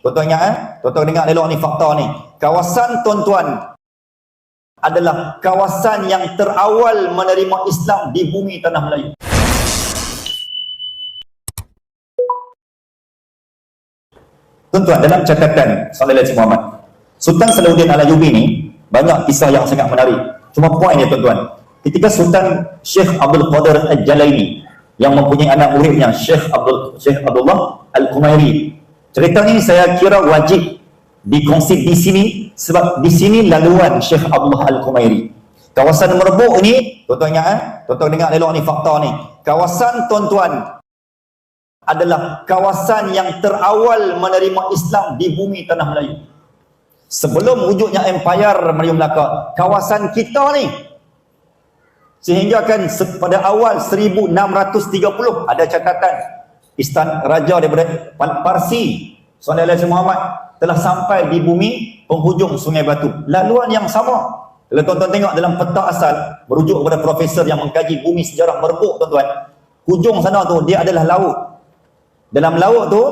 Tuan-tuan ingat tuan-tuan dengar elok ni fakta ni. Kawasan tuan-tuan adalah kawasan yang terawal menerima Islam di bumi tanah Melayu. Tuan-tuan, dalam catatan Sallallahu Muhammad, Sultan Salahuddin Al-Ayyubi ni banyak kisah yang sangat menarik. Cuma poin dia tuan-tuan, ketika Sultan Syekh Abdul Qadir Al-Jalaini yang mempunyai anak muridnya Syekh Abdullah Al-Qumairi, cerita ni saya kira wajib dikongsi di sini sebab di sini laluan Syekh Abdullah Al-Qumairi. Kawasan Merbuk ni, tuan-tuan ingat tuan-tuan dengar elok ni fakta ni. Kawasan tuan-tuan adalah kawasan yang terawal menerima Islam di bumi tanah Melayu. Sebelum wujudnya Empire Melayu Melaka, kawasan kita ni, sehingga kan pada awal 1630 ada catatan istana raja daripada Parsi Sallallahu Muhammad telah sampai di bumi penghujung Sungai Batu. Laluan yang sama. Kalau tuan-tuan tengok dalam peta asal merujuk kepada profesor yang mengkaji bumi sejarah Merbuk, tuan-tuan, hujung sana tu dia adalah laut. Dalam laut tu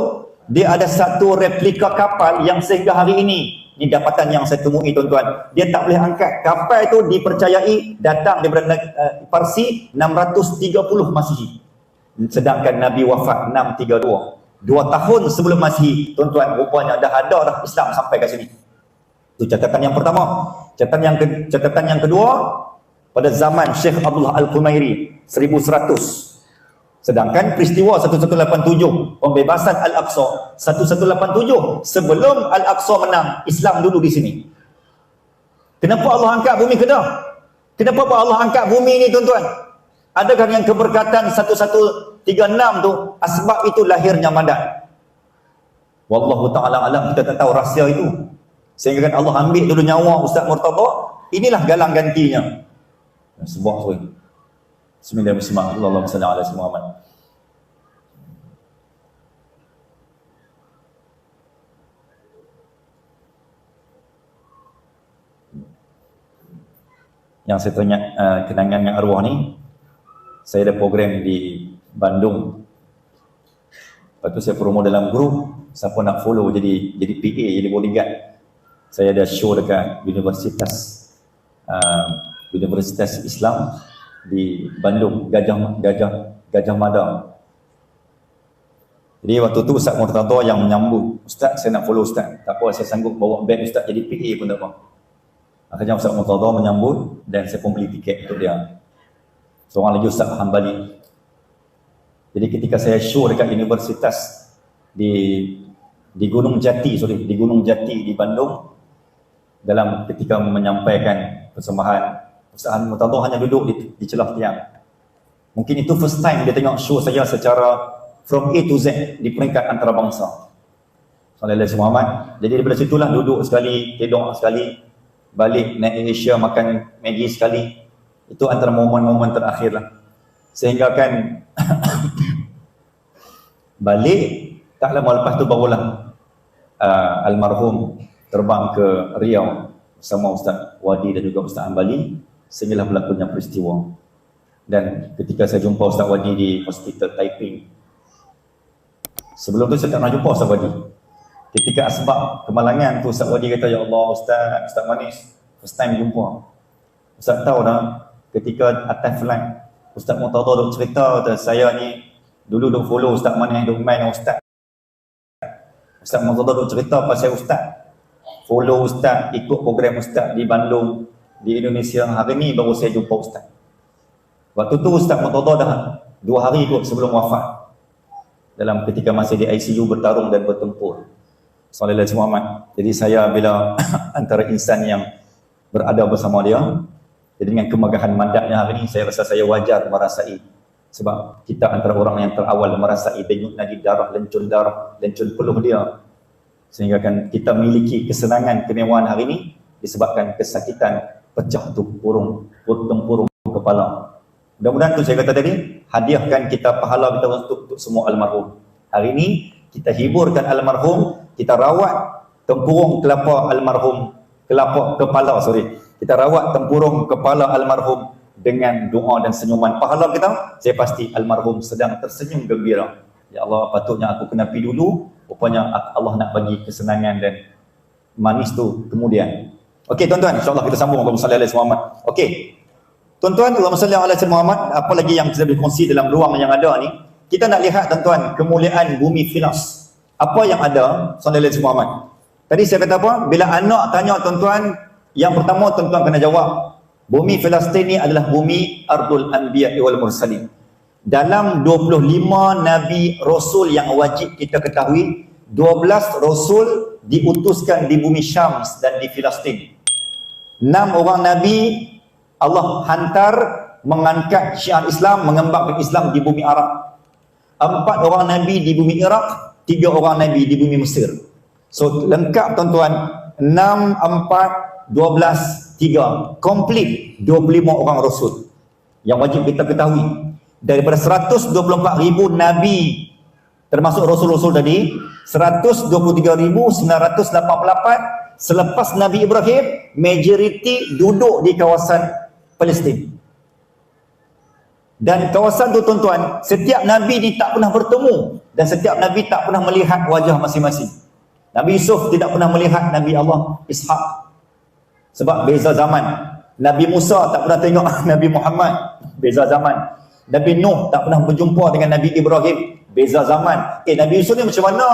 dia ada satu replika kapal yang sehingga hari ini dapatan yang saya temui, tuan-tuan, dia tak boleh angkat. Kapal itu dipercayai datang daripada Parsi 630 Masihi, sedangkan Nabi wafat 632. 2 tahun sebelum Masihi, tuan-tuan, rupanya dah ada dah Islam sampai ke sini. Itu catatan yang pertama. Catatan yang kedua, pada zaman Syekh Abdullah Al-Qumairi 1100. Sedangkan peristiwa 1187 pembebasan Al-Aqsa 1187, sebelum Al-Aqsa menang, Islam dulu di sini. Kenapa Allah angkat bumi Kedah? Kenapa Allah angkat bumi ni, tuan-tuan? Adakah yang keberkatan 1136 tu asbab itu lahirnya Madat? Wallahu ta'ala alam, kita tak tahu rahsia itu. Sehingga kan Allah ambil dulu nyawa Ustaz Murtada, inilah galang gantinya. Sebuah sorry. Bismillahirrahmanirrahim. Allahumma salli ala Muhammad. Yang saya tanya kenangan yang arwah ni, saya ada program di Bandung. Lepas tu saya promo dalam grup, siapa nak follow jadi PA, jadi bodyguard. Saya ada show dekat Universitas Islam di Bandung, Gajah Mada. Jadi waktu tu Ustaz Murtada yang menyambut, Ustaz saya nak follow Ustaz. Tak apa, saya sanggup bawa beg Ustaz jadi PA pun tak apa. Akhirnya Ustaz Murtada menyambut dan saya pun beli tiket untuk dia. Seorang lagi Ustaz Hambali. Jadi ketika saya show dekat Universitas di Gunung Jati di Bandung, dalam ketika menyampaikan persembahan, Ustaz Murtada hanya duduk di celah tiang. Mungkin itu first time dia tengok show saya secara from A to Z di peringkat antarabangsa. Sallallahu Muhammad. Jadi daripada situlah duduk sekali, tidur sekali, balik naik Asia makan Maggi sekali. Itu antara momen-momen terakhir lah. Sehingga kan balik tak lama lepas tu barulah almarhum terbang ke Riau bersama Ustaz Wadi dan juga Ustaz Ambali, sehinggalah berlakunya peristiwa. Dan ketika saya jumpa Ustaz Wadi di Hospital Taiping, sebelum tu saya tak pernah jumpa Ustaz Wadi. Ketika asbab kemalangan tu, Ustaz Wadi kata, "Ya Allah Ustaz Manis, first time jumpa." Ustaz tahu dah, ketika atas flight Ustaz Murtada duk cerita, saya ni dulu duk follow Ustaz Manis, duk main dengan Ustaz. Ustaz Murtada duk cerita pasal Ustaz, follow Ustaz, ikut program Ustaz di Bandung, di Indonesia. Hari ni baru saya jumpa Ustaz. Waktu tu Ustaz Murtada dah 2 hari kot sebelum wafat, dalam ketika masih di ICU bertarung dan bertempur. Sallallahu Muhammad. Jadi saya bila antara insan yang berada bersama dia, jadi dengan kemegahan mandatnya hari ini, saya rasa saya wajar merasai. Sebab kita antara orang yang terawal merasai denyut nadi darah, lencun peluh dia. Sehingga kan kita memiliki kesenangan, kemewahan hari ini disebabkan kesakitan pecah tempurung kepala. Mudah-mudahan tu saya kata tadi, hadiahkan kita pahala kita untuk semua almarhum. Hari ini kita hiburkan almarhum, kita rawat tempurung kita rawat tempurung kepala almarhum dengan doa dan senyuman. Pahala kita, saya pasti almarhum sedang tersenyum gembira. Ya Allah, patutnya aku kena pergi dulu rupanya Allah nak bagi kesenangan dan manis tu kemudian. Okey tuan-tuan, insya-Allah kita sambung. Allahumma salli alaihi Muhammad. Okey. Tuan-tuan, Allahumma salli alaihi Muhammad, apa lagi yang kita boleh kongsi dalam ruang yang ada ni? Kita nak lihat tuan-tuan kemuliaan bumi Filas. Apa yang ada sallallahu alaihi Muhammad? Tadi saya kata apa? Bila anak tanya tuan-tuan, yang pertama tuan-tuan kena jawab. Bumi Palestin ni adalah bumi Ardul Anbiya wal Mursalin. Dalam 25 Nabi Rasul yang wajib kita ketahui, 12 Rasul diutuskan di bumi Syams dan di Palestin. 6 orang Nabi Allah hantar mengangkat syiar Islam, mengembangkan Islam di bumi Arab. 4 orang Nabi di bumi Iraq, 3 orang Nabi di bumi Mesir. So lengkap tuan-tuan, 6, 4, 12, 3. Komplit 25 orang Rasul yang wajib kita ketahui. Daripada 124,000 Nabi termasuk Rasul-Rasul tadi, 123,988 selepas Nabi Ibrahim, majoriti duduk di kawasan Palestin. Dan kawasan tu tuan-tuan, setiap Nabi ni tak pernah bertemu dan setiap Nabi tak pernah melihat wajah masing-masing. Nabi Yusuf tidak pernah melihat Nabi Allah Ishak sebab beza zaman. Nabi Musa tak pernah tengok Nabi Muhammad, beza zaman. Nabi Nuh tak pernah berjumpa dengan Nabi Ibrahim, beza zaman. Nabi Yusuf ni macam mana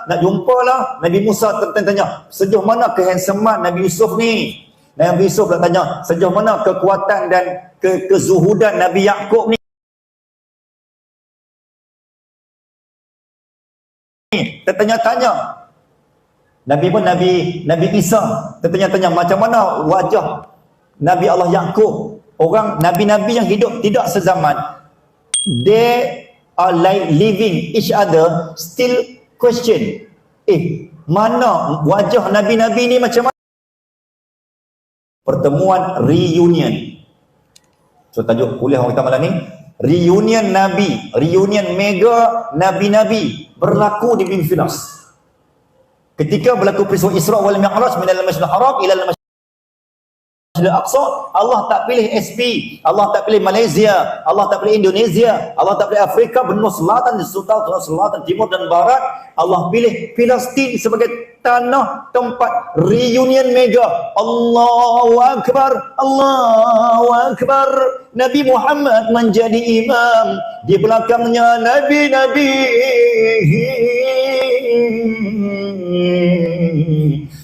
nak jumpa lah? Nabi Musa tanya, sejauh mana kehansaman Nabi Yusuf ni? Nabi Yusuf nak tanya, sejauh mana kekuatan dan kezuhudan Nabi Yaqub ni? Tertanya-tanya. Nabi pun Nabi Isa tertanya-tanya macam mana wajah Nabi Allah Yaqub. Orang Nabi-Nabi yang hidup tidak sezaman, they are like living each other, still question, mana wajah Nabi-Nabi ni macam mana? Pertemuan reunion. So tajuk kuliah kita malam ni, reunion Nabi, reunion mega Nabi-Nabi berlaku di bumi Filas. Ketika berlaku peristiwa Isra wal Mi'raj minal Masjidil Haram ila Masjidil Aqsa, Allah tak pilih SP, Allah tak pilih Malaysia, Allah tak pilih Indonesia, Allah tak pilih Afrika, benua selatan, selatan, timur dan barat. Allah pilih Palestin sebagai tanah tempat reunion mega. Allahu Akbar, Allahu Akbar. Nabi Muhammad menjadi imam, di belakangnya Nabi-Nabi.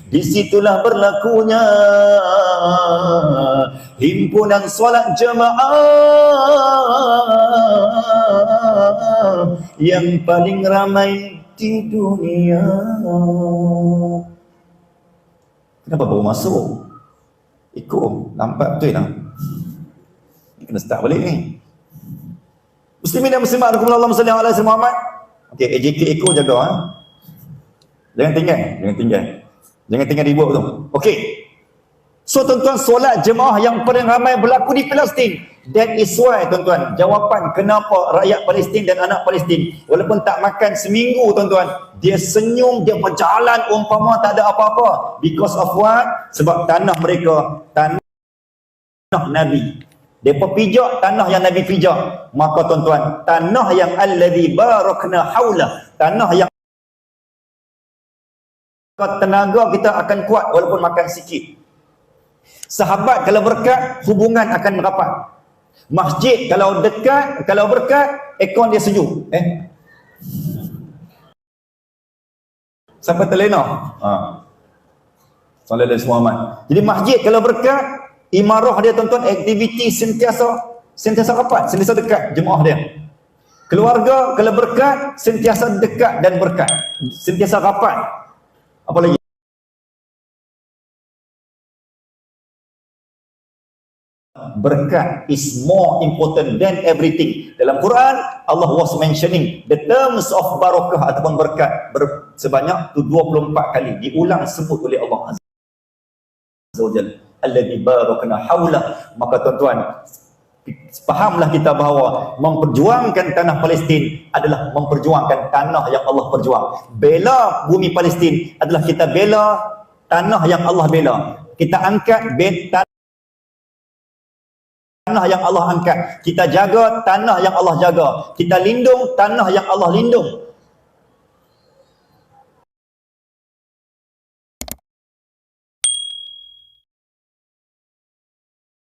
Disitulah berlakunya himpunan solat jemaah yang paling ramai di dunia. Kenapa baru masuk? Ikut, nampak betul lah. Kena start balik ni. Muslimin dan muslimat, Allahumma salli ala Muhammad. Okey, AJK Eko jaga ha? Jangan tinggal ribut tu. Okey. So tuan-tuan, solat jemaah yang paling ramai berlaku di Palestin. That is why tuan-tuan, jawapan kenapa rakyat Palestin dan anak Palestin walaupun tak makan seminggu tuan-tuan, dia senyum, dia berjalan umpama tak ada apa-apa. Because of what? Sebab tanah mereka, tanah Nabi. Depa pijak tanah yang Nabi pijak. Maka tuan-tuan, tanah yang allazi barakna haula, tanah yang tenaga kita akan kuat walaupun makan sikit. Sahabat kalau berkat, hubungan akan merapat. Masjid kalau dekat, kalau berkat, aircon dia sejuk. Sampai terlena. Sallallahu alaihi wasallam. Jadi masjid kalau berkat, imarah dia tuan-tuan, aktiviti sentiasa rapat, sentiasa dekat jemaah dia. Keluarga kalau berkat, sentiasa dekat dan berkat, sentiasa rapat. Apa lagi? Berkat is more important than everything. Dalam Quran, Allah was mentioning the terms of barakah ataupun berkat sebanyak 24 kali diulang sebut oleh Allah Azza wa Jalla. Alladzi barakna haula. Maka tuan-tuan, fahamlah kita bahawa memperjuangkan tanah Palestin adalah memperjuangkan tanah yang Allah perjuang. Bela bumi Palestin adalah kita bela tanah yang Allah bela. Kita angkat tanah yang Allah angkat. Kita jaga tanah yang Allah jaga. Kita lindung tanah yang Allah lindung.